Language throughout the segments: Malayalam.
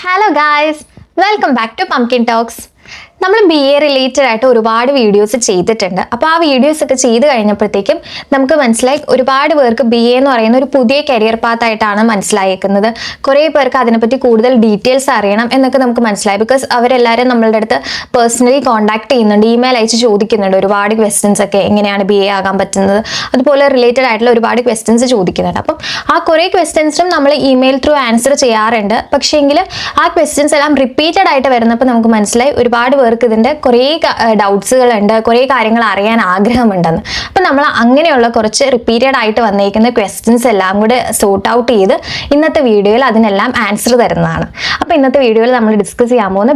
Hello guys, welcome back to Pumpkin Talks. നമ്മൾ BA റിലേറ്റഡ് ആയിട്ട് ഒരുപാട് വീഡിയോസ് ചെയ്തിട്ടുണ്ട്. അപ്പോൾ ആ വീഡിയോസ് ഒക്കെ ചെയ്ത് കഴിഞ്ഞപ്പോഴത്തേക്കും നമുക്ക് മനസ്സിലായി ഒരുപാട് പേർക്ക് BA എന്ന് പറയുന്ന ഒരു പുതിയ കരിയർ പാത്ത് ആയിട്ടാണ് മനസ്സിലായേക്കുന്നത്. കുറേ പേർക്ക് അതിനെപ്പറ്റി കൂടുതൽ ഡീറ്റെയിൽസ് അറിയണം എന്നൊക്കെ നമുക്ക് മനസ്സിലായി. ബിക്കോസ് അവരെല്ലാവരും നമ്മളുടെ അടുത്ത് പേഴ്സണലി കോൺടാക്ട് ചെയ്യുന്നുണ്ട്, ഇമെയിൽ അയച്ച് ചോദിക്കുന്നുണ്ട് ഒരുപാട് ക്വസ്റ്റ്യൻസ് ഒക്കെ, എങ്ങനെയാണ് BA ആകാൻ പറ്റുന്നത്, അതുപോലെ റിലേറ്റഡ് ആയിട്ടുള്ള ഒരുപാട് ക്വസ്റ്റ്യൻസ് ചോദിക്കുന്നുണ്ട്. അപ്പം ആ കുറേ ക്വസ്റ്റ്യൻസിനും നമ്മൾ ഇമെയിൽ ത്രൂ ആൻസർ ചെയ്യാറുണ്ട്. പക്ഷേങ്കിൽ ആ ക്വസ്റ്റ്യൻസ് എല്ലാം റിപ്പീറ്റഡ് ആയിട്ട് വരുന്നപ്പോൾ നമുക്ക് മനസ്സിലായി ഒരുപാട് പേർക്ക് ഇതിൻ്റെ കുറേ ഡൗട്ട്സുകളുണ്ട്, കുറേ കാര്യങ്ങൾ അറിയാൻ ആഗ്രഹമുണ്ടെന്ന്. അപ്പം നമ്മൾ അങ്ങനെയുള്ള കുറച്ച് റിപ്പീറ്റഡ് ആയിട്ട് വന്നേക്കുന്ന ക്വസ്റ്റ്യൻസ് എല്ലാം കൂടെ സോർട്ട് ഔട്ട് ചെയ്ത് ഇന്നത്തെ വീഡിയോയിൽ അതിനെല്ലാം ആൻസർ തരുന്നതാണ്. അപ്പോൾ ഇന്നത്തെ വീഡിയോയിൽ നമ്മൾ ഡിസ്കസ് ചെയ്യാൻ പോകുന്ന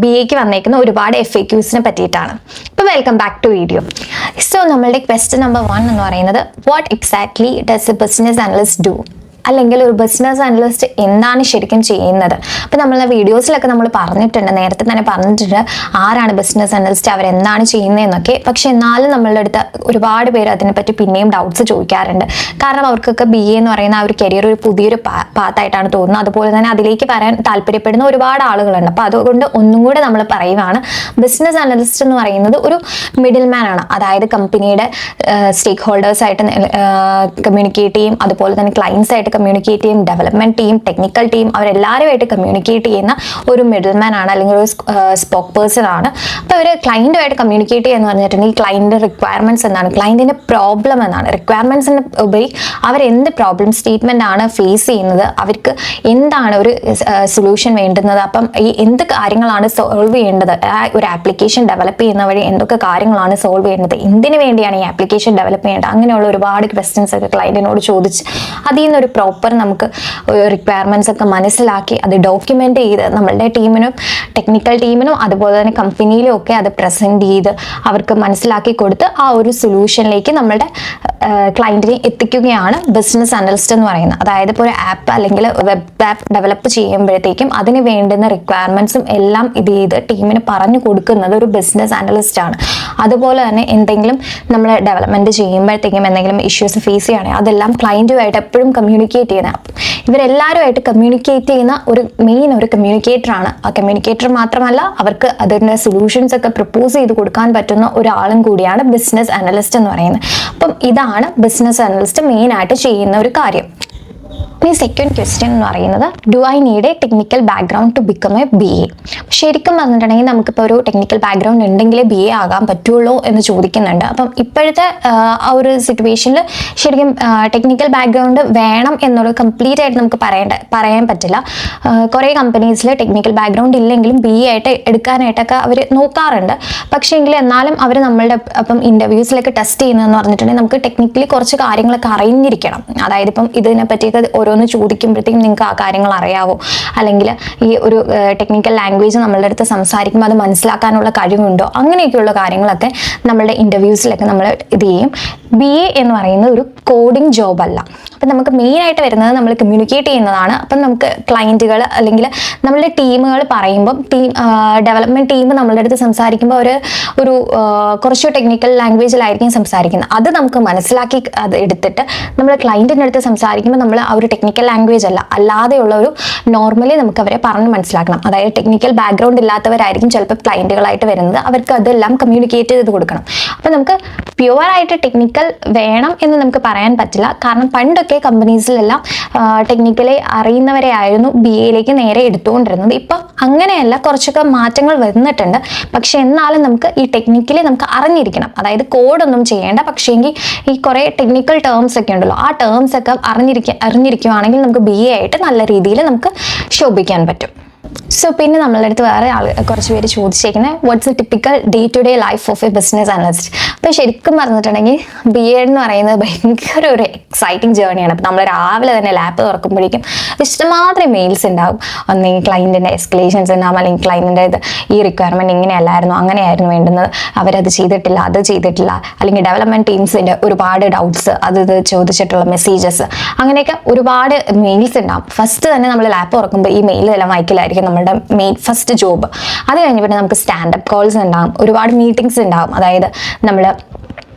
BAക്ക് വന്നേക്കുന്ന ഒരുപാട് FAQs പറ്റിയിട്ടാണ്. അപ്പോൾ welcome back to video. So നമ്മളുടെ ക്വസ്റ്റ്യൻ നമ്പർ 1 എന്ന് പറയുന്നത്, what exactly does a business analyst do? അല്ലെങ്കിൽ ഒരു ബിസിനസ് അനലിസ്റ്റ് എന്താണ് ശരിക്കും ചെയ്യുന്നത്? അപ്പോൾ നമ്മളെ വീഡിയോസിലൊക്കെ നമ്മൾ പറഞ്ഞിട്ടുണ്ട്, നേരത്തെ തന്നെ പറഞ്ഞിട്ടുണ്ട് ആരാണ് ബിസിനസ് അനലിസ്റ്റ്, അവരെന്താണ് ചെയ്യുന്നതെന്നൊക്കെ. പക്ഷെ എന്നാലും നമ്മളുടെ അടുത്ത് ഒരുപാട് പേര് അതിനെപ്പറ്റി പിന്നെയും ഡൗട്ട്സ് ചോദിക്കാറുണ്ട്. കാരണം അവർക്കൊക്കെ BA എന്ന് പറയുന്ന ആ ഒരു കരിയർ ഒരു പുതിയൊരു പാത്തായിട്ടാണ് തോന്നുന്നത്. അതുപോലെ തന്നെ അതിലേക്ക് വരാൻ താല്പര്യപ്പെടുന്ന ഒരുപാട് ആളുകളുണ്ട്. അപ്പോൾ അതുകൊണ്ട് ഒന്നും കൂടെ നമ്മൾ പറയുവാണ്, ബിസിനസ് അനലിസ്റ്റ് എന്ന് പറയുന്നത് ഒരു മിഡിൽ മാൻ ആണ്. അതായത് കമ്പനിയുടെ സ്റ്റേക്ക് ഹോൾഡേഴ്സായിട്ട് കമ്മ്യൂണിക്കേറ്റ് ചെയ്യും, അതുപോലെ തന്നെ ക്ലയൻസ് ആയിട്ട് കമ്മ്യൂണിക്കേറ്റ് ചെയ്യും, ഡെവലപ്മെന്റ് ടീം, ടെക്നിക്കൽ ടീം, അവരെല്ലാവരുമായിട്ട് കമ്മ്യൂണിക്കേറ്റ് ചെയ്യുന്ന ഒരു മിഡിൽ മാൻ ആണ്, അല്ലെങ്കിൽ ഒരു സ്പോക്ക് പേഴ്സൺ ആണ്. അപ്പോൾ അവർ ക്ലയൻറ്റുമായിട്ട് കമ്മ്യൂണിക്കേറ്റ് ചെയ്യുക പറഞ്ഞിട്ടുണ്ടെങ്കിൽ ഈ ക്ലയൻറ്റിൻ്റെ റിക്വയർമെൻറ്റ്സ് എന്താണ്, ക്ലയൻറ്റിൻ്റെ പ്രോബ്ലം എന്നാണ്, റിക്വയർമെൻറ്റ്സിന് ഉപരി അവരെന്ത് പ്രോബ്ലം സ്റ്റേറ്റ്മെൻ്റ് ആണ് ഫേസ് ചെയ്യുന്നത്, അവർക്ക് എന്താണ് ഒരു സൊല്യൂഷൻ വേണ്ടുന്നത്, അപ്പം ഈ എന്ത് കാര്യങ്ങളാണ് സോൾവ് ചെയ്യേണ്ടത്, ഒരു ആപ്ലിക്കേഷൻ ഡെവലപ്പ് ചെയ്യുന്ന വഴി എന്തൊക്കെ കാര്യങ്ങളാണ് സോൾവ് ചെയ്യേണ്ടത്, എന്തിനു വേണ്ടിയാണ് ഈ ആപ്ലിക്കേഷൻ ഡെവലപ്പ് ചെയ്യേണ്ടത്, അങ്ങനെയുള്ള ഒരുപാട് ക്വസ്റ്റ്യൻസ് ഒക്കെ ക്ലയൻറ്റിനോട് ചോദിച്ച് അതിൽ നിന്നൊരു പ്രോപ്പർ നമുക്ക് റിക്വയർമെൻറ്റ്സ് ഒക്കെ മനസ്സിലാക്കി അത് ഡോക്യുമെൻ്റ് ചെയ്ത് നമ്മളുടെ ടീമിനും ടെക്നിക്കൽ ടീമിനും അതുപോലെ തന്നെ കമ്പനിയിലും ഒക്കെ അത് പ്രസൻറ്റ് ചെയ്ത് അവർക്ക് മനസ്സിലാക്കി കൊടുത്ത് ആ ഒരു സൊല്യൂഷനിലേക്ക് നമ്മളുടെ ക്ലയൻറ്റിനെ എത്തിക്കുകയാണ് ബിസിനസ് അനലിസ്റ്റ് എന്ന് പറയുന്നത്. അതായത് ഇപ്പോൾ ഒരു ആപ്പ് അല്ലെങ്കിൽ വെബ് ആപ്പ് ഡെവലപ്പ് ചെയ്യുമ്പോഴത്തേക്കും അതിന് വേണ്ടുന്ന റിക്വയർമെൻറ്റ്സും എല്ലാം ഇത് ചെയ്ത് ടീമിന് പറഞ്ഞു കൊടുക്കുന്നത് ഒരു ബിസിനസ് അനലിസ്റ്റ് ആണ്. അതുപോലെ തന്നെ എന്തെങ്കിലും നമ്മൾ ഡെവലപ്മെൻറ്റ് ചെയ്യുമ്പോഴത്തേക്കും എന്തെങ്കിലും ഇഷ്യൂസ് ഫേസ് ചെയ്യുകയാണെങ്കിൽ അതെല്ലാം ക്ലയൻറ്റുമായിട്ട് എപ്പോഴും കമ്മ്യൂണിക്കേറ്റ് ചെയ്യുന്ന, ഇവരെല്ലാവരുമായിട്ട് കമ്മ്യൂണിക്കേറ്റ് ചെയ്യുന്ന ഒരു മെയിൻ ഒരു കമ്മ്യൂണിക്കേറ്ററാണ്. ആ കമ്മ്യൂണിക്കേറ്റർ മാത്രമല്ല, അവർക്ക് അതിൻ്റെ സൊല്യൂഷൻസ് ഒക്കെ പ്രപ്പോസ് ചെയ്ത് കൊടുക്കാൻ പറ്റുന്ന ഒരാളും കൂടിയാണ് ബിസിനസ് അനലിസ്റ്റ് എന്ന് പറയുന്നത്. അപ്പം ഇതാണ് ബിസിനസ് അനലിസ്റ്റ് മെയിനായിട്ട് ചെയ്യുന്ന ഒരു കാര്യം. ഈ സെക്കൻഡ് ക്വസ്റ്റ്യൻ എന്ന് പറയുന്നത്, do I need a technical background to become a BA? ശരിക്കും പറഞ്ഞിട്ടുണ്ടെങ്കിൽ നമുക്കിപ്പോൾ ഒരു ടെക്നിക്കൽ ബാക്ക്ഗ്രൗണ്ട് ഉണ്ടെങ്കിലേ BA ആകാൻ പറ്റുള്ളൂ എന്ന് ചോദിക്കുന്നുണ്ട്. അപ്പം ഇപ്പോഴത്തെ ആ ഒരു സിറ്റുവേഷനിൽ ശരിക്കും ടെക്നിക്കൽ ബാക്ക്ഗ്രൗണ്ട് വേണം എന്നുള്ള കംപ്ലീറ്റ് ആയിട്ട് നമുക്ക് പറയാൻ പറ്റില്ല. കുറേ കമ്പനീസിൽ ടെക്നിക്കൽ ബാക്ക്ഗ്രൗണ്ട് ഇല്ലെങ്കിലും BA ആയിട്ട് എടുക്കാനായിട്ടൊക്കെ അവർ നോക്കാറുണ്ട്. പക്ഷേ എങ്കിൽ എന്നാലും അവർ നമ്മളുടെ അപ്പം ഇൻ്റർവ്യൂസിലൊക്കെ ടെസ്റ്റ് ചെയ്യുന്നതെന്ന് പറഞ്ഞിട്ടുണ്ടെങ്കിൽ നമുക്ക് ടെക്നിക്കലി കുറച്ച് കാര്യങ്ങളൊക്കെ അറിഞ്ഞിരിക്കണം. അതായത് ഇപ്പം ഇതിനെ പറ്റിയൊക്കെ ഓരോന്ന് ചോദിക്കുമ്പോഴത്തേക്കും നിങ്ങൾക്ക് ആ കാര്യങ്ങൾ അറിയാവോ, അല്ലെങ്കിൽ ഈ ഒരു ടെക്നിക്കൽ ലാംഗ്വേജ് നമ്മളുടെ അടുത്ത് സംസാരിക്കുമ്പോൾ അത് മനസ്സിലാക്കാനുള്ള കഴിവുണ്ടോ, അങ്ങനെയൊക്കെയുള്ള കാര്യങ്ങളൊക്കെ നമ്മളുടെ ഇൻ്റർവ്യൂസിലൊക്കെ നമ്മൾ ഇത് ചെയ്യും. BA എന്ന് പറയുന്നത് ഒരു കോഡിംഗ് ജോബ് അല്ല. അപ്പം നമുക്ക് മെയിനായിട്ട് വരുന്നത് നമ്മൾ കമ്മ്യൂണിക്കേറ്റ് ചെയ്യുന്നതാണ്. അപ്പം നമുക്ക് ക്ലയൻറ്റുകൾ അല്ലെങ്കിൽ നമ്മളുടെ ടീമുകൾ പറയുമ്പം ഡെവലപ്മെൻറ്റ് ടീം നമ്മളുടെ അടുത്ത് സംസാരിക്കുമ്പോൾ ഒരു കുറച്ച് ടെക്നിക്കൽ ലാംഗ്വേജിലായിരിക്കും സംസാരിക്കുന്നത്. അത് നമുക്ക് മനസ്സിലാക്കി അത് എടുത്തിട്ട് നമ്മൾ ക്ലയൻറ്റിൻ്റെ അടുത്ത് സംസാരിക്കുമ്പോൾ നമ്മൾ ആ ഒരു ടെക്നിക്കൽ ലാംഗ്വേജ് അല്ലാതെയുള്ള ഒരു നോർമലി നമുക്ക് അവരെ പറഞ്ഞ് മനസ്സിലാക്കണം. അതായത് ടെക്നിക്കൽ ബാക്ക്ഗ്രൗണ്ട് ഇല്ലാത്തവരായിരിക്കും ചിലപ്പോൾ ക്ലയൻറ്റുകളായിട്ട് വരുന്നത്, അവർക്ക് അതെല്ലാം കമ്മ്യൂണിക്കേറ്റ് ചെയ്ത് കൊടുക്കണം. അപ്പോൾ നമുക്ക് പ്യുവറായിട്ട് ടെക്നിക്കൽ വേണം എന്ന് നമുക്ക് പറയാൻ പറ്റില്ല. കാരണം പണ്ടൊക്കെ കമ്പനീസിലെല്ലാം ടെക്നിക്കലി അറിയുന്നവരെ ആയിരുന്നു BAയിലേക്ക് നേരെ എടുത്തുകൊണ്ടിരുന്നത്. ഇപ്പം അങ്ങനെയല്ല, കുറച്ചൊക്കെ മാറ്റങ്ങൾ വന്നിട്ടുണ്ട്. പക്ഷെ എന്നാലും നമുക്ക് ഈ ടെക്നിക്കലി നമുക്ക് അറിഞ്ഞിരിക്കണം. അതായത് കോഡൊന്നും ചെയ്യേണ്ട, പക്ഷേങ്കിൽ ഈ കുറേ ടെക്നിക്കൽ ടേംസ് ഒക്കെ ഉണ്ടല്ലോ, ആ ടേംസ് ഒക്കെ അറിഞ്ഞിരിക്കുവാണെങ്കിൽ നമുക്ക് BA ആയിട്ട് നല്ല രീതിയിൽ നമുക്ക് ശോഭിക്കാൻ പറ്റും. സോ പിന്നെ നമ്മളുടെ അടുത്ത് വേറെ കുറച്ച് പേര് ചോദിച്ചേക്കുന്നത്, what's a typical day to day life of a business analyst? അപ്പോൾ ശരിക്കും പറഞ്ഞിട്ടുണ്ടെങ്കിൽ BA എന്ന് പറയുന്നത് ഭയങ്കര ഒരു എക്സൈറ്റിംഗ് ജേർണിയാണ്. അപ്പോൾ നമ്മൾ രാവിലെ തന്നെ ലാപ്പ് തുറക്കുമ്പോഴേക്കും ഇഷ്ടമാത്രം മെയിൽസ് ഉണ്ടാവും. ഒന്നെങ്കിൽ ക്ലയൻറ്റിൻ്റെ എസ്കലേഷൻസ് ഉണ്ടാവും, അല്ലെങ്കിൽ ക്ലയൻറ്റിൻ്റെ ഈ റിക്വയർമെൻറ്റ് ഇങ്ങനെയല്ലായിരുന്നു, അങ്ങനെയായിരുന്നു വേണ്ടുന്നത്, അവരത് ചെയ്തിട്ടില്ല, അത് ചെയ്തിട്ടില്ല, അല്ലെങ്കിൽ ഡെവലപ്മെൻറ്റ് ടീംസിൻ്റെ ഒരുപാട് ഡൗട്ട്സ്, അത് ചോദിച്ചിട്ടുള്ള മെസ്സേജസ്, അങ്ങനെയൊക്കെ ഒരുപാട് മെയിൽസ് ഉണ്ടാവും. ഫസ്റ്റ് തന്നെ നമ്മൾ ലാപ്പ് തുറക്കുമ്പോൾ ഈ മെയിലെല്ലാം വായിക്കലായിരിക്കും നമ്മുടെ മെയിൻ ഫസ്റ്റ് ജോബ്. അത് കഴിഞ്ഞ് പിന്നെ നമുക്ക് സ്റ്റാൻഡപ്പ് കോൾസ് ഉണ്ടാകും, ഒരുപാട് മീറ്റിംഗ്സ് ഉണ്ടാകും. അതായത് നമ്മൾ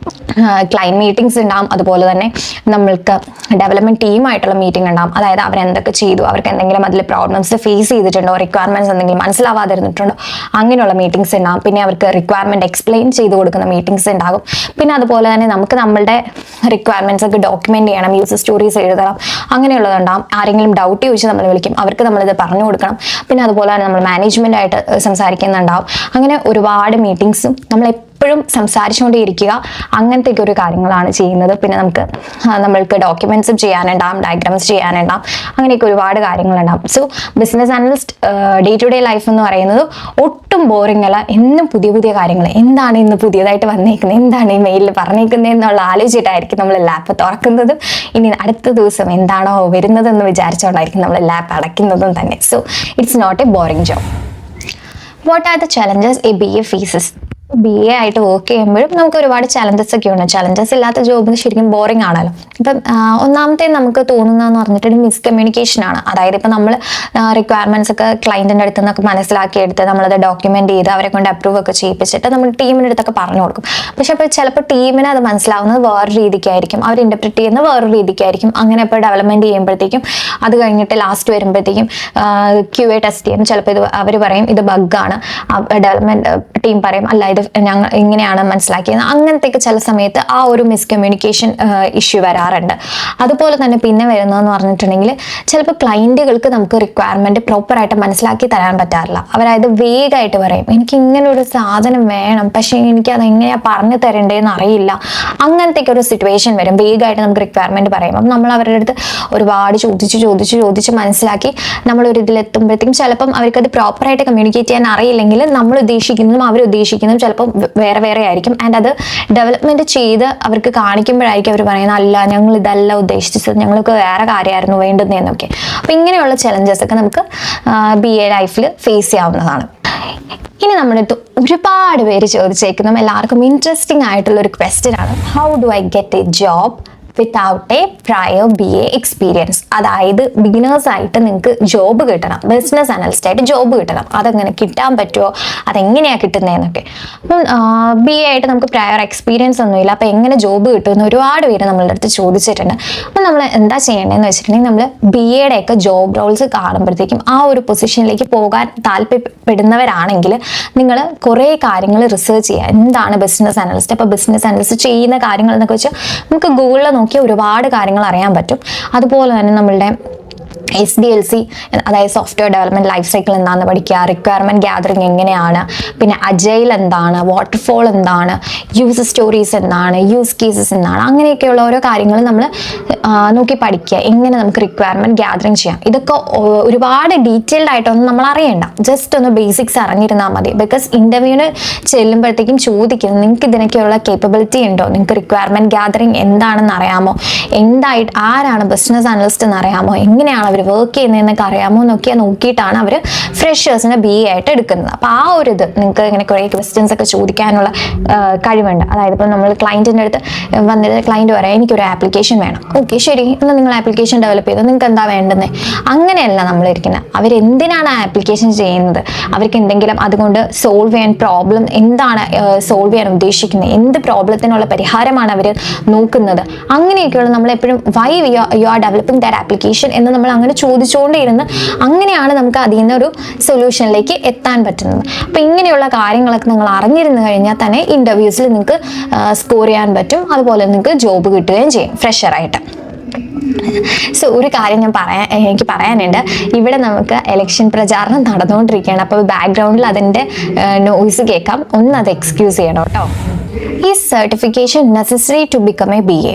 ക്ലൈൻറ്റ് മീറ്റിംഗ്സ് ഉണ്ടാകും. അതുപോലെ തന്നെ നമ്മൾക്ക് ഡെവലപ്മെൻറ്റ് ടീമായിട്ടുള്ള മീറ്റിംഗ് ഉണ്ടാകും. അതായത് അവരെന്തൊക്കെ ചെയ്തു, അവർക്ക് എന്തെങ്കിലും അതിൽ പ്രോബ്ലംസ് ഫേസ് ചെയ്തിട്ടുണ്ടോ, റിക്വയർമെൻറ്റ്സ് എന്തെങ്കിലും മനസ്സിലാവാതിരുന്നിട്ടുണ്ടോ, അങ്ങനെയുള്ള മീറ്റിംഗ്സ് ഉണ്ടാകും. പിന്നെ അവർക്ക് റിക്വയർമെൻറ്റ് എക്സ്പ്ലെയിൻ ചെയ്ത് കൊടുക്കുന്ന മീറ്റിംഗ്സ് ഉണ്ടാകും. പിന്നെ അതുപോലെ തന്നെ നമുക്ക് നമ്മളുടെ റിക്വയർമെൻറ്റ്സ് ഒക്കെ ഡോക്യുമെൻറ്റ് ചെയ്യണം, യൂസർ സ്റ്റോറീസ് എഴുതണം, അങ്ങനെയുള്ളതുണ്ടാകും. ആരെങ്കിലും ഡൗട്ട് ചോദിച്ച് നമ്മൾ വിളിക്കും, അവർക്ക് നമ്മളിത് പറഞ്ഞു കൊടുക്കണം. പിന്നെ അതുപോലെ തന്നെ നമ്മൾ മാനേജ്മെൻറ്റായിട്ട് സംസാരിക്കുന്നുണ്ടാവും. അങ്ങനെ ഒരുപാട് മീറ്റിംഗ്സും നമ്മൾ എപ്പോഴും സംസാരിച്ചുകൊണ്ടേയിരിക്കുക, അങ്ങനത്തെയൊക്കെ ഒരു കാര്യങ്ങളാണ് ചെയ്യുന്നത്. പിന്നെ നമ്മൾക്ക് ഡോക്യുമെന്റ്സും ചെയ്യാനുണ്ടാകും, ഡയഗ്രാംസ് ചെയ്യാനുണ്ടാകും, അങ്ങനെയൊക്കെ ഒരുപാട് കാര്യങ്ങളുണ്ടാകും. So business analyst day to day life എന്ന് പറയുന്നത് ഒട്ടും ബോറിംഗ് അല്ല. എന്നും പുതിയ പുതിയ കാര്യങ്ങൾ, എന്താണ് ഇന്ന് പുതിയതായിട്ട് വന്നേക്കുന്നത്, എന്താണ് ഈ മെയിലിൽ പറഞ്ഞേക്കുന്നത് എന്നുള്ള ആലോചിച്ചിട്ടായിരിക്കും നമ്മൾ ലാപ്പ് തുറക്കുന്നതും ഇനി അടുത്ത ദിവസം എന്താണോ വരുന്നതെന്ന് വിചാരിച്ചുകൊണ്ടായിരിക്കും നമ്മൾ ലാപ്പ് അടയ്ക്കുന്നതും തന്നെ. So it's not a boring job. What are the challenges a BA faces? BA ആയിട്ട് വർക്ക് ചെയ്യുമ്പോഴും നമുക്ക് ഒരുപാട് ചലഞ്ചസ് ഒക്കെ ഉണ്ട്. ചലഞ്ചസ് ഇല്ലാത്ത ജോബ് ശരിക്കും ബോറിംഗ് ആണല്ലോ. ഇപ്പം ഒന്നാമത്തെ നമുക്ക് തോന്നുന്നതെന്ന് പറഞ്ഞിട്ട് മിസ്കമ്മ്യൂണിക്കേഷൻ ആണ്. അതായത് ഇപ്പം നമ്മൾ റിക്വയർമെന്റ്സ് ഒക്കെ ക്ലയന്റിന്റെ അടുത്ത് നിന്നൊക്കെ മനസ്സിലാക്കിയെടുത്ത് നമ്മളത് ഡോക്യുമെന്റ് ചെയ്ത് അവരെ കൊണ്ട് അപ്രൂവ് ഒക്കെ ചെയ്യിപ്പിച്ചിട്ട് നമ്മൾ ടീമിൻ്റെ അടുത്തൊക്കെ പറഞ്ഞു കൊടുക്കും. പക്ഷെ അപ്പോൾ ചിലപ്പോൾ ടീമിന് അത് മനസ്സിലാവുന്നത് വേറൊരു രീതിക്കായിരിക്കും, അവർ ഇന്റർപ്രിറ്റ് ചെയ്യുന്നത് വേറൊരു രീതിക്കായിരിക്കും. അങ്ങനെ ഇപ്പോൾ ഡെവലപ്മെന്റ് ചെയ്യുമ്പോഴത്തേക്കും അത് കഴിഞ്ഞിട്ട് ലാസ്റ്റ് വരുമ്പോഴത്തേക്കും QA ടെസ്റ്റ് ചെയ്യും. ചിലപ്പോൾ ഇത് അവർ പറയും ഇത് ബഗ്ഗാണ്, ഡെവലപ്മെന്റ് ടീം പറയും അല്ല ഇത് ഞങ്ങൾ ഇങ്ങനെയാണ് മനസ്സിലാക്കിയത്. അങ്ങനത്തെയൊക്കെ ചില സമയത്ത് ആ ഒരു മിസ്കമ്മ്യൂണിക്കേഷൻ ഇഷ്യൂ വരാറുണ്ട്. അതുപോലെ തന്നെ പിന്നെ വരുന്നതെന്ന് പറഞ്ഞിട്ടുണ്ടെങ്കിൽ ചിലപ്പോൾ ക്ലയന്റുകൾക്ക് നമുക്ക് റിക്വയർമെന്റ് പ്രോപ്പറായിട്ട് മനസ്സിലാക്കി തരാൻ പറ്റാറില്ല. അവരത് വേഗമായിട്ട് പറയും എനിക്ക് ഇങ്ങനെ ഒരു സാധനം വേണം, പക്ഷേ എനിക്ക് അത് എങ്ങനെയാണ് പറഞ്ഞു തരേണ്ടതെന്ന് അറിയില്ല. അങ്ങനത്തെയൊക്കെ ഒരു സിറ്റുവേഷൻ വരും. വേഗമായിട്ട് നമുക്ക് റിക്വയർമെന്റ് പറയും. അപ്പം നമ്മൾ അവരുടെ അടുത്ത് ഒരുപാട് ചോദിച്ച് മനസ്സിലാക്കി നമ്മളൊരു ഇതിലെത്തുമ്പോഴത്തേക്കും ചിലപ്പം അവർക്കത് പ്രോപ്പറായിട്ട് കമ്മ്യൂണിക്കേറ്റ് ചെയ്യാൻ അറിയില്ലെങ്കിൽ നമ്മൾ ഉദ്ദേശിക്കുന്നതും അവർ ഉദ്ദേശിക്കുന്നതും ചിലപ്പം വേറെ ആയിരിക്കും. ആൻഡ് അത് ഡെവലപ്മെന്റ് ചെയ്ത് അവർക്ക് കാണിക്കുമ്പോഴായിരിക്കും അവർ പറയുന്നത് അല്ല ഞങ്ങൾ ഇതല്ല ഉദ്ദേശിച്ചത്, ഞങ്ങൾക്ക് വേറെ കാര്യമായിരുന്നു വേണ്ടുന്നതെന്നൊക്കെ. അപ്പം ഇങ്ങനെയുള്ള ചലഞ്ചസ് ഒക്കെ നമുക്ക് BA ലൈഫിൽ ഫേസ് ചെയ്യാവുന്നതാണ്. ഇനി നമ്മുടെ അടുത്ത് ഒരുപാട് പേര് ചോദിച്ചേക്കുന്നതും എല്ലാവർക്കും ഇൻട്രസ്റ്റിംഗ് ആയിട്ടുള്ള ഒരു ക്വസ്റ്റ്യൻ ആണ്, how do I get a job without a prior BA experience? അതായത് ബിഗിനേഴ്സ് ആയിട്ട് നിങ്ങൾക്ക് ജോബ് കിട്ടണം, ബിസിനസ് അനലിസ്റ്റ് ആയിട്ട് ജോബ് കിട്ടണം, അതെങ്ങനെ കിട്ടാൻ പറ്റുമോ, അതെങ്ങനെയാണ് കിട്ടുന്നതെന്നൊക്കെ. അപ്പം BA ആയിട്ട് നമുക്ക് പ്രയർ എക്സ്പീരിയൻസ് ഒന്നുമില്ല, അപ്പം എങ്ങനെ ജോബ് കിട്ടുമെന്ന് ഒരുപാട് പേര് നമ്മളുടെ അടുത്ത് ചോദിച്ചിട്ടുണ്ട്. അപ്പം നമ്മൾ എന്താ ചെയ്യേണ്ടതെന്ന് വെച്ചിട്ടുണ്ടെങ്കിൽ നമ്മൾ BAയുടെ ഒക്കെ ജോബ് റോൾസ് കാണുമ്പോഴത്തേക്കും ആ ഒരു പൊസിഷനിലേക്ക് പോകാൻ താല്പര്യപ്പെടുന്നവരാണെങ്കിൽ നിങ്ങൾ കുറേ കാര്യങ്ങൾ റിസർച്ച് ചെയ്യുക. എന്താണ് ബിസിനസ് അനലിസ്റ്റ്? അപ്പോൾ ബിസിനസ് അനലിസ്റ്റ് ചെയ്യുന്ന കാര്യങ്ങൾ എന്നൊക്കെ വെച്ചാൽ നമുക്ക് ഗൂഗിളിൽ നോക്കി ഒരുപാട് കാര്യങ്ങൾ അറിയാൻ പറ്റും. അതുപോലെ തന്നെ നമ്മളുടെ SDLC അതായത് സോഫ്റ്റ്വെയർ ഡെവലപ്മെന്റ് ലൈഫ് സൈക്കിൾ എന്താണെന്ന് പഠിക്കുക, റിക്വയർമെന്റ് ഗ്യാതറിങ് എങ്ങനെയാണ്, പിന്നെ അജൈൽ എന്താണ്, വാട്ടർഫോൾ എന്താണ്, യൂസർ സ്റ്റോറീസ് എന്താണ്, യൂസ് കേസസ് എന്താണ്, അങ്ങനെയൊക്കെയുള്ള ഓരോ കാര്യങ്ങൾ നമ്മൾ നോക്കി പഠിക്കുക. എങ്ങനെ നമുക്ക് റിക്വയർമെന്റ് ഗ്യാതറിങ് ചെയ്യാം, ഇതൊക്കെ ഒരുപാട് ഡീറ്റെയിൽഡ് ആയിട്ടൊന്നും നമ്മൾ അറിയണ്ട, ജസ്റ്റ് ഒന്ന് ബേസിക്സ് അറിഞ്ഞിരുന്നാൽ മതി. ബിക്കോസ് ഇന്റർവ്യൂവിന് ചെല്ലുമ്പോഴത്തേക്കും ചോദിക്കുന്നത് നിങ്ങൾക്ക് ഇതിനൊക്കെയുള്ള കേപ്പബിലിറ്റി ഉണ്ടോ, നിങ്ങൾക്ക് റിക്വയർമെന്റ് ഗ്യാതറിങ് എന്താണെന്ന് അറിയാമോ, ആരാണ് ബിസിനസ് അനലിസ്റ്റ് എന്ന് അറിയാമോ, എങ്ങനെയാണ് അവർ വർക്ക് ചെയ്യുന്നതെന്നൊക്കെ അറിയാമോ എന്നൊക്കെ നോക്കിയിട്ടാണ് അവർ ഫ്രഷേഴ്സിനെ BA ആയിട്ട് എടുക്കുന്നത്. അപ്പോൾ ആ ഒരു ഇത് നിങ്ങൾക്ക് ഇങ്ങനെ കുറേ ക്വസ്റ്റ്യൻസ് ഒക്കെ ചോദിക്കാനുള്ള കഴിവുണ്ട്. അതായത് ഇപ്പോൾ നമ്മൾ ക്ലയൻറ്റിൻ്റെ അടുത്ത് വന്നിട്ട് ക്ലയൻറ്റ് പറയാം എനിക്കൊരു ആപ്ലിക്കേഷൻ വേണം, ഓക്കെ ശരി എന്നാൽ നിങ്ങൾ ആപ്ലിക്കേഷൻ ഡെവലപ്പ് ചെയ്തോ, നിങ്ങൾക്ക് എന്താ വേണ്ടുന്നത്, അങ്ങനെയല്ല നമ്മളിരിക്കുന്നത്. അവരെന്തിനാണ് ആ ആപ്ലിക്കേഷൻ ചെയ്യുന്നത്, അവർക്ക് എന്തെങ്കിലും അതുകൊണ്ട് സോൾവ് ചെയ്യാൻ പ്രോബ്ലം എന്താണ് സോൾവ് ചെയ്യാൻ ഉദ്ദേശിക്കുന്നത്, എന്ത് പ്രോബ്ലത്തിനുള്ള പരിഹാരമാണ് അവർ നോക്കുന്നത്, അങ്ങനെയൊക്കെയുള്ള നമ്മളെപ്പോഴും why you are developing that application എന്ന് നമ്മൾ അങ്ങനെ ചോദിച്ചുകൊണ്ടേയിരുന്ന് അങ്ങനെയാണ് നമുക്ക് അതിൽ നിന്നൊരു സൊല്യൂഷനിലേക്ക് എത്താൻ പറ്റുന്നത്. അപ്പോൾ ഇങ്ങനെയുള്ള കാര്യങ്ങളൊക്കെ നിങ്ങൾ അറിഞ്ഞിരുന്നു കഴിഞ്ഞാൽ തന്നെ ഇൻ്റർവ്യൂസിൽ നിങ്ങൾക്ക് സ്കോർ ചെയ്യാൻ പറ്റും. അതുപോലെ നിങ്ങൾക്ക് ജോബ് കിട്ടുകയും ചെയ്യും ഫ്രഷറായിട്ട്. സോ ഒരു കാര്യം എനിക്ക് പറയാനുണ്ട്. ഇവിടെ നമുക്ക് ഇലക്ഷൻ പ്രചാരണം നടന്നുകൊണ്ടിരിക്കുകയാണ്. അപ്പോൾ ബാക്ക്ഗ്രൗണ്ടിൽ അതിൻ്റെ നോയ്സ് കേൾക്കാം, ഒന്ന് അത് എക്സ്ക്യൂസ് ചെയ്യണം കേട്ടോ. ഈ certification necessary to become a BA?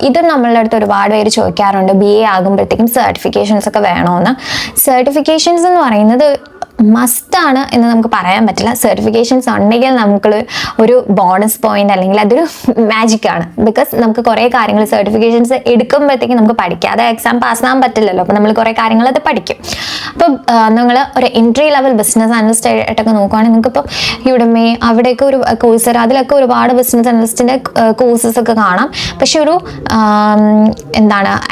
ഇത് നമ്മളുടെ അടുത്ത് ഒരുപാട് പേര് ചോദിക്കാറുണ്ട്, BA ആകുമ്പോഴത്തേക്കും സർട്ടിഫിക്കേഷൻസ് ഒക്കെ വേണമെന്ന്. സർട്ടിഫിക്കേഷൻസ് എന്ന് പറയുന്നത് മസ്റ്റാണ് എന്ന് നമുക്ക് പറയാൻ പറ്റില്ല. സർട്ടിഫിക്കേഷൻസ് ഉണ്ടെങ്കിൽ നമുക്ക് ഒരു ബോണസ് പോയിന്റ് അല്ലെങ്കിൽ അതൊരു മാജിക് ആണ്. ബിക്കോസ് നമുക്ക് കുറേ കാര്യങ്ങൾ സർട്ടിഫിക്കേഷൻസ് എടുക്കുമ്പോഴത്തേക്കും നമുക്ക് പഠിക്കാതെ എക്സാം പാസ്സാകാൻ പറ്റില്ലല്ലോ. അപ്പോൾ നമ്മൾ കുറേ കാര്യങ്ങൾ അത് പഠിക്കും. അപ്പം നിങ്ങൾ ഒരു എൻട്രി ലെവൽ ബിസിനസ് അനലിസ്റ്റ് ആയിട്ടൊക്കെ നോക്കുകയാണെങ്കിൽ നിങ്ങൾക്കിപ്പോൾ യുഡെമി അവിടെയൊക്കെ ഒരു കോഴ്സ്, അതിലൊക്കെ ഒരുപാട് ബിസിനസ് അനലിസ്റ്റിൻ്റെ കോഴ്സസ് ഒക്കെ കാണാം. പക്ഷെ ഒരു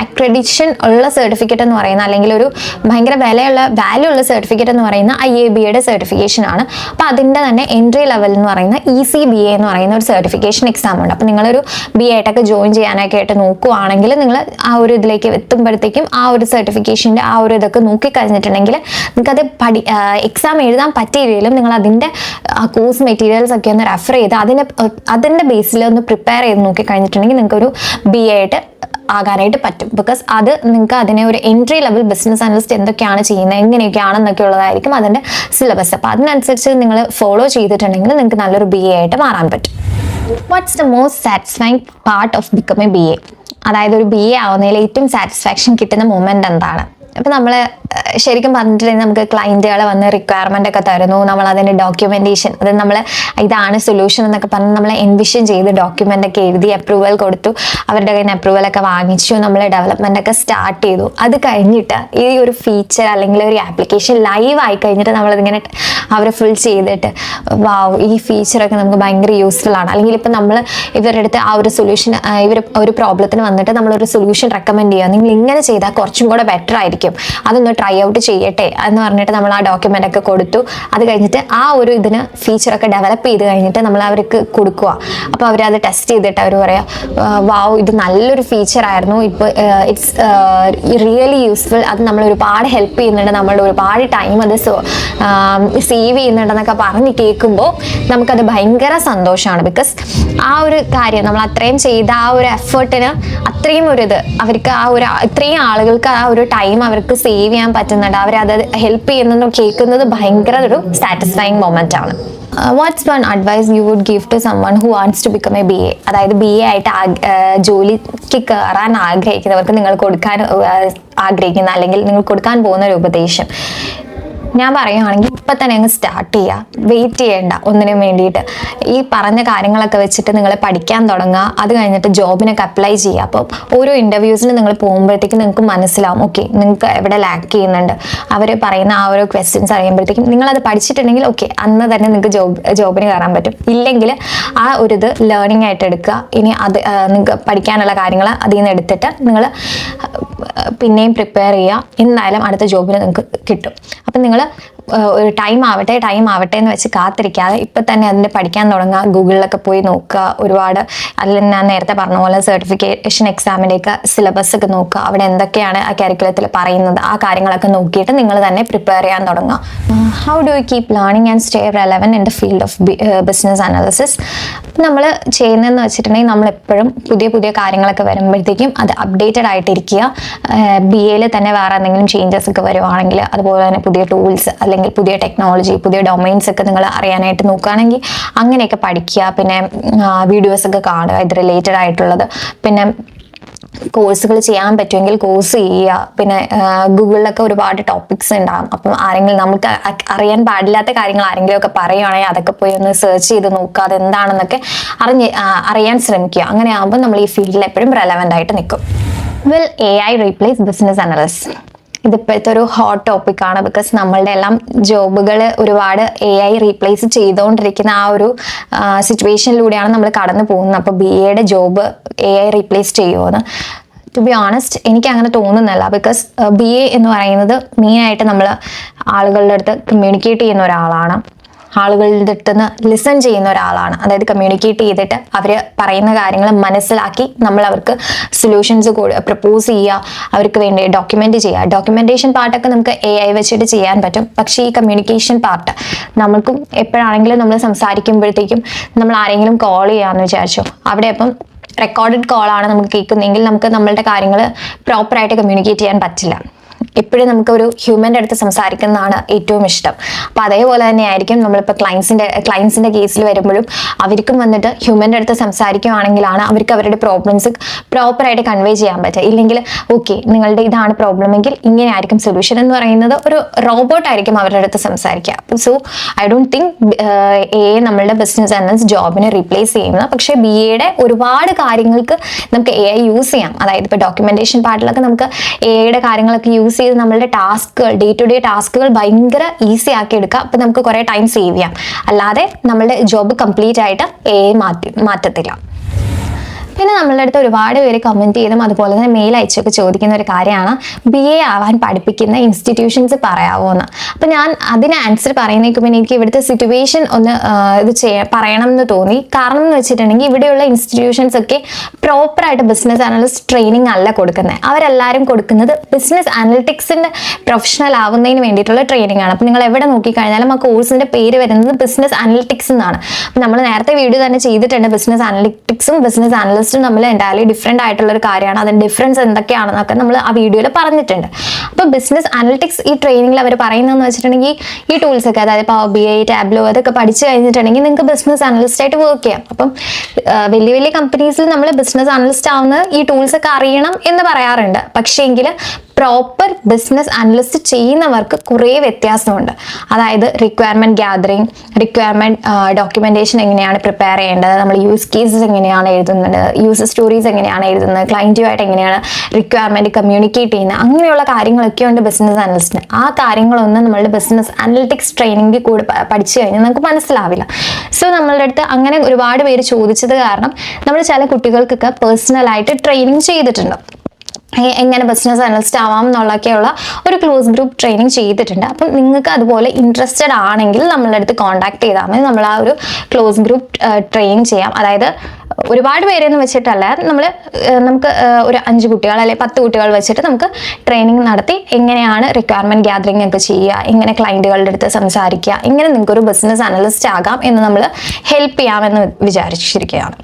അക്രഡിഷൻ ഉള്ള സർട്ടിഫിക്കറ്റ് എന്ന് പറയുന്ന അല്ലെങ്കിൽ ഒരു ഭയങ്കര വാല്യൂ ഉള്ള സർട്ടിഫിക്കറ്റ് എന്ന് പറയുന്ന പറയുന്ന IABയുടെ സർട്ടിഫിക്കേഷൻ ആണ്. അപ്പോൾ അതിൻ്റെ തന്നെ എൻട്രി ലെവൽ എന്ന് പറയുന്ന ECBA എന്ന് പറയുന്ന ഒരു സർട്ടിഫിക്കേഷൻ എക്സാം ഉണ്ട്. അപ്പോൾ നിങ്ങളൊരു BA ആയിട്ടൊക്കെ ജോയിൻ ചെയ്യാനൊക്കെ ആയിട്ട് നോക്കുവാണെങ്കിൽ നിങ്ങൾ ആ ഒരു ഇതിലേക്ക് എത്തുമ്പോഴത്തേക്കും ആ ഒരു സർട്ടിഫിക്കേഷൻ്റെ ആ ഒരു ഇതൊക്കെ നോക്കിക്കഴിഞ്ഞിട്ടുണ്ടെങ്കിൽ നിങ്ങൾക്കത് എക്സാം എഴുതാൻ പറ്റിയില്ലെങ്കിലും നിങ്ങൾ അതിൻ്റെ കോഴ്സ് മെറ്റീരിയൽസ് ഒക്കെ ഒന്ന് റെഫർ ചെയ്ത് അതിൻ്റെ ബേസിൽ ഒന്ന് പ്രിപ്പയർ ചെയ്ത് നോക്കിക്കഴിഞ്ഞിട്ടുണ്ടെങ്കിൽ നിങ്ങൾക്കൊരു BA ആയിട്ട് ആകാനായിട്ട് പറ്റും. ബിക്കോസ് അത് നിങ്ങൾക്ക് അതിനെ ഒരു എൻട്രി ലെവൽ ബിസിനസ് അനലിസ്റ്റ് എന്തൊക്കെയാണ് ചെയ്യുന്നത്, എങ്ങനെയൊക്കെയാണെന്നൊക്കെ ഉള്ളതായിരിക്കും അതിൻ്റെ സിലബസ്. അപ്പോൾ അതിനനുസരിച്ച് നിങ്ങൾ ഫോളോ ചെയ്തിട്ടുണ്ടെങ്കിൽ നിങ്ങൾക്ക് നല്ലൊരു BA ആയിട്ട് മാറാൻ പറ്റും. What's the most satisfying part of become a BA? അതായത് ഒരു BA ആവുന്നതിൽ ഏറ്റവും സാറ്റിസ്ഫാക്ഷൻ കിട്ടുന്ന മൊമെന്റ് എന്താണ്? അപ്പോൾ നമ്മൾ ശരിക്കും പറഞ്ഞിട്ടുണ്ടെങ്കിൽ നമുക്ക് ക്ലയൻറ്റുകൾ വന്ന് റിക്വയർമെൻ്റ് ഒക്കെ തരുന്നു, നമ്മൾ അതിൻ്റെ ഡോക്യുമെൻറ്റേഷൻ, അത് നമ്മൾ ഇതാണ് സൊല്യൂഷൻ എന്നൊക്കെ പറഞ്ഞ് നമ്മൾ എൻവിഷൻ ചെയ്ത് ഡോക്യുമെൻ്റ് ഒക്കെ എഴുതി അപ്രൂവൽ കൊടുത്തു, അവരുടെ കയ്യിൽ നിന്ന് അപ്രൂവൽ ഒക്കെ വാങ്ങിച്ചു, നമ്മൾ ഡെവലപ്മെൻ്റ് ഒക്കെ സ്റ്റാർട്ട് ചെയ്തു. അത് കഴിഞ്ഞിട്ട് ഈ ഒരു ഫീച്ചർ അല്ലെങ്കിൽ ഒരു ആപ്ലിക്കേഷൻ ലൈവ് ആയി കഴിഞ്ഞിട്ട് നമ്മളതിങ്ങനെ അവർ ഫുൾ ചെയ്തിട്ട് വാവ് ഈ ഫീച്ചറൊക്കെ നമുക്ക് ഭയങ്കര യൂസ്ഫുൾ ആണ്, അല്ലെങ്കിൽ ഇപ്പം നമ്മൾ ഇവരുടെ അടുത്ത് ആ ഒരു സൊല്യൂഷൻ ഇവർ ഒരു പ്രോബ്ലത്തിന് വന്നിട്ട് നമ്മളൊരു സൊല്യൂഷൻ റെക്കമെൻഡ് ചെയ്യുക, നിങ്ങൾ ഇങ്ങനെ ചെയ്താൽ കുറച്ചും കൂടെ ബെറ്റർ ആയിരിക്കും, അതൊന്ന് ട്രൈ ഔട്ട് ചെയ്യട്ടെ എന്ന് പറഞ്ഞിട്ട് നമ്മൾ ആ ഡോക്യുമെൻ്റ് ഒക്കെ കൊടുത്തു. അത് കഴിഞ്ഞിട്ട് ആ ഒരു ഇതിന് ഫീച്ചറൊക്കെ ഡെവലപ്പ് ചെയ്ത് കഴിഞ്ഞിട്ട് നമ്മൾ അവർക്ക് കൊടുക്കുക. അപ്പോൾ അവരത് ടെസ്റ്റ് ചെയ്തിട്ട് അവർ പറയാം വാവ് ഇത് നല്ലൊരു ഫീച്ചർ ആയിരുന്നു, ഇപ്പോൾ ഇറ്റ്സ് റിയലി യൂസ്ഫുൾ, അത് നമ്മൾ ഒരുപാട് ഹെൽപ്പ് ചെയ്യുന്നുണ്ട്, നമ്മളുടെ ഒരുപാട് ടൈം അത് സേവ് ചെയ്യുന്നുണ്ടെന്നൊക്കെ പറഞ്ഞ് കേൾക്കുമ്പോൾ നമുക്കത് ഭയങ്കര സന്തോഷമാണ്. ബിക്കോസ് ആ ഒരു കാര്യം നമ്മൾ അത്രയും ചെയ്ത ആ ഒരു എഫേർട്ടിന് അത്രയും ഒരു ഇത് അവർക്ക് ആ ഒരു ഇത്രയും ആളുകൾക്ക് ആ ഒരു ടൈം അവർക്ക് സേവ് ചെയ്യാൻ പറ്റുന്നുണ്ട്, അവരത് ഹെൽപ്പ് ചെയ്യുന്നതും കേൾക്കുന്നത് ഭയങ്കര ഒരു സാറ്റിസ്ഫൈങ് മൊമെന്റ് ആണ്. What's one advice you would give to someone who wants to become a BA? അതായത് BA ആയിട്ട് ജോലിക്ക് കയറാൻ ആഗ്രഹിക്കുന്നവർക്ക് നിങ്ങൾ കൊടുക്കാൻ ആഗ്രഹിക്കുന്ന അല്ലെങ്കിൽ നിങ്ങൾ കൊടുക്കാൻ പോകുന്ന ഒരു ഉപദേശം ഞാൻ പറയുകയാണെങ്കിൽ ഇപ്പം തന്നെ അങ്ങ് സ്റ്റാർട്ട് ചെയ്യുക, വെയിറ്റ് ചെയ്യേണ്ട ഒന്നിനും വേണ്ടിയിട്ട്. ഈ പറഞ്ഞ കാര്യങ്ങളൊക്കെ വെച്ചിട്ട് നിങ്ങൾ പഠിക്കാൻ തുടങ്ങുക, അത് കഴിഞ്ഞിട്ട് ജോബിനൊക്കെ അപ്ലൈ ചെയ്യുക. അപ്പോൾ ഓരോ ഇൻ്റർവ്യൂസിന് നിങ്ങൾ പോകുമ്പോഴത്തേക്കും നിങ്ങൾക്ക് മനസ്സിലാവും ഓക്കെ നിങ്ങൾക്ക് എവിടെ ലാക്ക് ചെയ്യുന്നുണ്ട്, അവർ പറയുന്ന ആ ഓരോ ക്വസ്റ്റ്യൻസ് അറിയുമ്പോഴത്തേക്കും നിങ്ങളത് പഠിച്ചിട്ടുണ്ടെങ്കിൽ ഓക്കെ അന്ന് തന്നെ നിങ്ങൾക്ക് ജോബിന് കയറാൻ പറ്റും. ഇല്ലെങ്കിൽ ആ ഒരു ഇത് ലേണിംഗ് ആയിട്ട് എടുക്കുക. ഇനി അത് നിങ്ങൾക്ക് പഠിക്കാനുള്ള കാര്യങ്ങൾ അതിൽ നിന്ന് എടുത്തിട്ട് നിങ്ങൾ പിന്നെയും പ്രിപ്പയർ ചെയ്യുക, എന്തായാലും അടുത്ത ജോബിന് നിങ്ങൾക്ക് കിട്ടും. അപ്പം നിങ്ങൾ ഒരു ടൈം ആവട്ടെ എന്ന് വെച്ച് കാത്തിരിക്കാതെ ഇപ്പം തന്നെ അതിൻ്റെ പഠിക്കാൻ തുടങ്ങുക, ഗൂഗിളിലൊക്കെ പോയി നോക്കുക. ഒരുപാട് അതിൽ ഞാൻ നേരത്തെ പറഞ്ഞ പോലെ സർട്ടിഫിക്കേഷൻ എക്സാമിൻ്റെയൊക്കെ സിലബസ് ഒക്കെ നോക്കുക, അവിടെ എന്തൊക്കെയാണ് ആ കരിക്കുലത്തിൽ പറയുന്നത് ആ കാര്യങ്ങളൊക്കെ നോക്കിയിട്ട് നിങ്ങൾ തന്നെ പ്രിപ്പയർ ചെയ്യാൻ തുടങ്ങുക. How do you keep learning and stay relevant in the field of business analysis? നമ്മൾ ചെയ്യുന്നതെന്ന് വെച്ചിട്ടുണ്ടെങ്കിൽ നമ്മളെപ്പോഴും പുതിയ പുതിയ കാര്യങ്ങളൊക്കെ വരുമ്പോഴത്തേക്കും അത് അപ്ഡേറ്റഡ് ആയിട്ടിരിക്കുക. BAയിൽ തന്നെ വേറെ എന്തെങ്കിലും ചേഞ്ചസ് ഒക്കെ വരുവാണെങ്കിൽ, അതുപോലെ തന്നെ പുതിയ ടൂൾസ് അല്ലെങ്കിൽ പുതിയ ടെക്നോളജി, പുതിയ ഡൊമൈൻസ് ഒക്കെ നിങ്ങൾ അറിയാനായിട്ട് നോക്കുകയാണെങ്കിൽ അങ്ങനെയൊക്കെ പഠിക്കുക. പിന്നെ വീഡിയോസ് ഒക്കെ കാണുക ഇത് റിലേറ്റഡ് ആയിട്ടുള്ളത്. പിന്നെ കോഴ്സുകൾ ചെയ്യാൻ പറ്റുമെങ്കിൽ കോഴ്സ് ചെയ്യുക. പിന്നെ ഗൂഗിളിലൊക്കെ ഒരുപാട് ടോപ്പിക്സ് ഉണ്ടാകും. അപ്പം ആരെങ്കിലും നമുക്ക് അറിയാൻ പാടില്ലാത്ത കാര്യങ്ങൾ ആരെങ്കിലും ഒക്കെ പറയുകയാണെങ്കിൽ അതൊക്കെ പോയി ഒന്ന് സെർച്ച് ചെയ്ത് നോക്കുക, അതെന്താണെന്നൊക്കെ അറിയാൻ ശ്രമിക്കുക. അങ്ങനെ ആകുമ്പോൾ നമ്മൾ ഈ ഫീൽഡിൽ എപ്പോഴും റെലവൻ്റ് ആയിട്ട് നിൽക്കും. Will AI replace business analyst? ഇതിപ്പോഴത്തെ ഒരു ഹോട്ട് ടോപ്പിക്കാണ്. ബിക്കോസ് നമ്മളുടെ എല്ലാം ജോബുകൾ ഒരുപാട് AI റീപ്ലേസ് ചെയ്തുകൊണ്ടിരിക്കുന്ന ആ ഒരു സിറ്റുവേഷനിലൂടെയാണ് നമ്മൾ കടന്നു പോകുന്നത്. അപ്പോൾ BAയുടെ ജോബ് AI റീപ്ലേസ് ചെയ്യുമോയെന്ന് ടു ബി ഓണസ്റ്റ് എനിക്ക് അങ്ങനെ തോന്നുന്നില്ല. ബിക്കോസ് BA എന്ന് പറയുന്നത് മെയിനായിട്ട് നമ്മൾ ആളുകളുടെ അടുത്ത് കമ്മ്യൂണിക്കേറ്റ് ചെയ്യുന്ന ഒരാളാണ്, ആളുകളുടെ അടുത്ത് നിന്ന് ലിസൺ ചെയ്യുന്ന ഒരാളാണ്. അതായത് കമ്മ്യൂണിക്കേറ്റ് ചെയ്തിട്ട് അവർ പറയുന്ന കാര്യങ്ങൾ മനസ്സിലാക്കി നമ്മൾ അവർക്ക് സൊല്യൂഷൻസ് പ്രപ്പോസ് ചെയ്യുക, അവർക്ക് വേണ്ടി ഡോക്യുമെൻ്റ് ചെയ്യുക. ഡോക്യുമെൻറ്റേഷൻ പാർട്ടൊക്കെ നമുക്ക് AI വെച്ചിട്ട് ചെയ്യാൻ പറ്റും. പക്ഷേ ഈ കമ്മ്യൂണിക്കേഷൻ പാർട്ട് നമുക്കും എപ്പോഴാണെങ്കിലും നമ്മൾ സംസാരിക്കുമ്പോഴത്തേക്കും നമ്മൾ ആരെങ്കിലും കോൾ ചെയ്യാമെന്ന് വിചാരിച്ചോ, അവിടെ അപ്പം റെക്കോർഡഡ് കോളാണ് നമുക്ക് കേൾക്കുന്നതെങ്കിൽ നമുക്ക് നമ്മളുടെ കാര്യങ്ങൾ പ്രോപ്പറായിട്ട് കമ്മ്യൂണിക്കേറ്റ് ചെയ്യാൻ പറ്റില്ല. എപ്പോഴും നമുക്കൊരു ഹ്യൂമൻ്റെ അടുത്ത് സംസാരിക്കുന്നതാണ് ഏറ്റവും ഇഷ്ടം. അപ്പോൾ അതേപോലെ തന്നെ ആയിരിക്കും നമ്മളിപ്പോൾ ക്ലയൻസിൻ്റെ കേസിൽ വരുമ്പോഴും അവർക്കും വന്നിട്ട് ഹ്യൂമൻ്റെ അടുത്ത് സംസാരിക്കുകയാണെങ്കിലാണ് അവർക്ക് അവരുടെ പ്രോബ്ലംസ് പ്രോപ്പറായിട്ട് കൺവേ ചെയ്യാൻ പറ്റുക. ഇല്ലെങ്കിൽ ഓക്കെ നിങ്ങളുടെ ഇതാണ് പ്രോബ്ലം എങ്കിൽ ഇങ്ങനെ ആയിരിക്കും സൊല്യൂഷൻ എന്ന് പറയുന്നത് ഒരു റോബോട്ടായിരിക്കും അവരുടെ അടുത്ത് സംസാരിക്കുക. So I don't think AI നമ്മളുടെ ബിസിനസ് അനലിസ്റ്റ് ജോബിനെ റീപ്ലേസ് ചെയ്യുന്നത്. പക്ഷേ BAയുടെ ഒരുപാട് കാര്യങ്ങൾക്ക് നമുക്ക് AI യൂസ് ചെയ്യാം. അതായത് ഇപ്പോൾ ഡോക്യുമെൻറ്റേഷൻ പാർട്ടിലൊക്കെ നമുക്ക് AIയുടെ കാര്യങ്ങളൊക്കെ യൂസ് ചെയ്ത് നമ്മളുടെ ടാസ്കുകൾ ഡേ ടു ഡേ ടാസ്കുകൾ ഭയങ്കര ഈസി ആക്കി എടുക്കാം. അപ്പം നമുക്ക് കുറേ ടൈം സേവ് ചെയ്യാം. അല്ലാതെ നമ്മളുടെ ജോബ് കംപ്ലീറ്റ് ആയിട്ട് AI മാറ്റത്തില്ല. പിന്നെ നമ്മളുടെ അടുത്ത് ഒരുപാട് പേര് കമൻറ്റ് ചെയ്തും അതുപോലെ തന്നെ മെയിൽ അയച്ചൊക്കെ ചോദിക്കുന്ന ഒരു കാര്യമാണ് BA ആവാൻ പഠിപ്പിക്കുന്ന ഇൻസ്റ്റിറ്റ്യൂഷൻസ് പറയാമോ എന്ന്. അപ്പം ഞാൻ അതിന് ആൻസർ പറയുന്നതിന് മുന്നേ എനിക്ക് ഇവിടുത്തെ സിറ്റുവേഷൻ ഒന്ന് പറയണം എന്ന് തോന്നി. കാരണം എന്ന് വെച്ചിട്ടുണ്ടെങ്കിൽ ഇവിടെയുള്ള ഇൻസ്റ്റിറ്റ്യൂഷൻസ് ഒക്കെ പ്രോപ്പറായിട്ട് ബിസിനസ് അനലിസ്റ്റ് ട്രെയിനിങ് അല്ല കൊടുക്കുന്നത്. അവരെല്ലാവരും കൊടുക്കുന്നത് ബിസിനസ് അനലിറ്റിക്സിൻ്റെ പ്രൊഫഷണൽ ആവുന്നതിന് വേണ്ടിയിട്ടുള്ള ട്രെയിനിങ് ആണ്. അപ്പം നിങ്ങൾ എവിടെ നോക്കിക്കഴിഞ്ഞാലും ആ കോഴ്സിൻ്റെ പേര് വരുന്നത് ബിസിനസ് അനലിറ്റിക്സ് എന്നാണ്. അപ്പം നമ്മൾ നേരത്തെ വീഡിയോ തന്നെ ചെയ്തിട്ടുണ്ട്. ബിസിനസ് അനലിറ്റിക്സും ബിസിനസ് അനലിസ്റ്റും നമ്മൾ എൻ്റയർലി ഡിഫറെൻ്റ് ആയിട്ടുള്ള ഒരു കാര്യമാണ്. അതിൻ്റെ ഡിഫറൻസ് എന്തൊക്കെയാണെന്നൊക്കെ നമ്മൾ ആ വീഡിയോയിൽ പറഞ്ഞിട്ടുണ്ട്. അപ്പോൾ ബിസിനസ് അനലിറ്റിക്സ് ഈ ട്രെയിനിങ്ങിൽ അവർ പറയുന്നതെന്ന് വെച്ചിട്ടുണ്ടെങ്കിൽ ഈ ടൂൾസ് ഒക്കെ, അതായത് പവർ BI, ടാബ്ലോ അതൊക്കെ പഠിച്ചു കഴിഞ്ഞിട്ടുണ്ടെങ്കിൽ നിങ്ങൾക്ക് ബിസിനസ് അനലിസ്റ്റ് ആയിട്ട് വർക്ക് ചെയ്യാം. അപ്പം വലിയ വലിയ കമ്പനീസിൽ നമ്മൾ ബിസിനസ് അനലിസ്റ്റ് ആവുന്നത് ഈ ടൂൾസ് ഒക്കെ അറിയണം എന്ന് പറയാറുണ്ട്. പക്ഷേ എങ്കിൽ പ്രോപ്പർ ബിസിനസ് അനലിസ്റ്റ് ചെയ്യുന്നവർക്ക് കുറേ വ്യത്യാസമുണ്ട്. അതായത് റിക്വയർമെൻറ്റ് ഗ്യാതറിങ്, റിക്വയർമെൻറ്റ് ഡോക്യുമെൻറ്റേഷൻ എങ്ങനെയാണ് പ്രിപ്പയർ ചെയ്യേണ്ടത്, നമ്മൾ യൂസ് കേസസ് എങ്ങനെയാണ് എഴുതുന്നത്, യൂസർ സ്റ്റോറീസ് എങ്ങനെയാണ് എഴുതുന്നത്, ക്ലയൻറ്റുമായിട്ട് എങ്ങനെയാണ് റിക്വയർമെൻറ്റ് കമ്മ്യൂണിക്കേറ്റ് ചെയ്യുന്നത്, അങ്ങനെയുള്ള കാര്യങ്ങളൊക്കെ ഉണ്ട് ബിസിനസ് അനലിസ്റ്റിന്. ആ കാര്യങ്ങളൊന്നും നമ്മളുടെ ബിസിനസ് അനലിറ്റിക്സ് ട്രെയിനിങ്ങിൽ കൂടെ പഠിച്ചു കഴിഞ്ഞാൽ നമുക്ക് മനസ്സിലാവില്ല. സോ നമ്മളുടെ അടുത്ത് അങ്ങനെ ഒരുപാട് പേര് ചോദിച്ചത് കാരണം നമ്മൾ ചില കുട്ടികൾക്കൊക്കെ പേഴ്സണലായിട്ട് ട്രെയിനിങ് ചെയ്തിട്ടുണ്ട്. എങ്ങനെ ബിസിനസ് അനലിസ്റ്റ് ആവാം എന്നുള്ളതൊക്കെയുള്ള ഒരു ക്ലോസ് ഗ്രൂപ്പ് ട്രെയിനിങ് ചെയ്തിട്ടുണ്ട്. അപ്പം നിങ്ങൾക്ക് അതുപോലെ ഇൻട്രസ്റ്റഡ് ആണെങ്കിൽ നമ്മളുടെ അടുത്ത് കോൺടാക്ട് ചെയ്താൽ മതി. നമ്മൾ ആ ഒരു ക്ലോസ് ഗ്രൂപ്പ് ട്രെയിനിങ് ചെയ്യാം. അതായത് ഒരുപാട് പേരെന്ന് വെച്ചിട്ടല്ല, നമുക്ക് ഒരു 5 കുട്ടികൾ അല്ലെങ്കിൽ 10 കുട്ടികൾ വെച്ചിട്ട് നമുക്ക് ട്രെയിനിങ് നടത്തി എങ്ങനെയാണ് റിക്വയർമെൻറ്റ് ഗ്യാതറിംഗ് ഒക്കെ ചെയ്യുക, എങ്ങനെ ക്ലയൻറ്റുകളുടെ അടുത്ത് സംസാരിക്കുക, എങ്ങനെ നിങ്ങൾക്കൊരു ബിസിനസ് അനലിസ്റ്റ് ആകാം എന്ന് നമ്മൾ ഹെൽപ്പ് ചെയ്യാമെന്ന് വിചാരിച്ചിരിക്കുകയാണ്.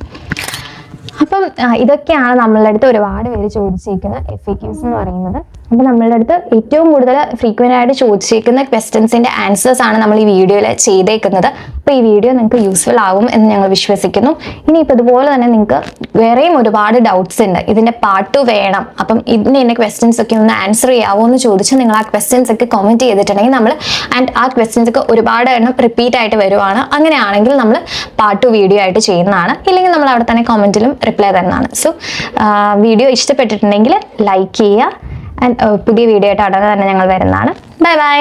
അപ്പം ഇതൊക്കെയാണ് നമ്മളുടെ അടുത്ത് ഒരുപാട് പേര് ചോദിച്ചിരിക്കുന്ന FAQs എന്ന് പറയുന്നത്. അപ്പോൾ നമ്മളുടെ അടുത്ത് ഏറ്റവും കൂടുതൽ ഫ്രീക്വൻ്റ് ആയിട്ട് ചോദിച്ചിരിക്കുന്ന ക്വസ്റ്റ്യൻസിൻ്റെ ആൻസേഴ്സ് ആണ് നമ്മൾ ഈ വീഡിയോയിൽ ചെയ്തേക്കുന്നത്. അപ്പോൾ ഈ വീഡിയോ നിങ്ങൾക്ക് യൂസ്ഫുൾ ആകും എന്ന് ഞങ്ങൾ വിശ്വസിക്കുന്നു. ഇനിയിപ്പോൾ ഇതുപോലെ തന്നെ നിങ്ങൾക്ക് വേറെയും ഒരുപാട് ഡൗട്ട്സ് ഉണ്ട്, ഇതിൻ്റെ പാർട്ട് 2 വേണം, അപ്പം ഇതിൻ്റെ ക്വസ്റ്റ്യൻസ് ഒക്കെ ഒന്ന് ആൻസർ ചെയ്യാവോ എന്ന് ചോദിച്ച് നിങ്ങൾ ആ ക്വസ്റ്റ്യൻസ് ഒക്കെ കമൻറ്റ് ചെയ്തിട്ടുണ്ടെങ്കിൽ നമ്മൾ ആ ക്വസ്റ്റ്യൻസ് ഒക്കെ ഒരുപാട് എണ്ണം റിപ്പീറ്റ് ആയിട്ട് വരുവാണ്. അങ്ങനെയാണെങ്കിൽ നമ്മൾ പാർട്ട് 2 വീഡിയോ ആയിട്ട് ചെയ്യുന്നതാണ്. ഇല്ലെങ്കിൽ നമ്മൾ അവിടെ തന്നെ കമൻറ്റിലും റിപ്ലൈ തരുന്നതാണ്. സോ വീഡിയോ ഇഷ്ടപ്പെട്ടിട്ടുണ്ടെങ്കിൽ ലൈക്ക് ചെയ്യുക. പുതിയ വീഡിയോ ആയിട്ട് ഉടനെ തന്നെ ഞങ്ങൾ വരുന്നതാണ്. Bye bye.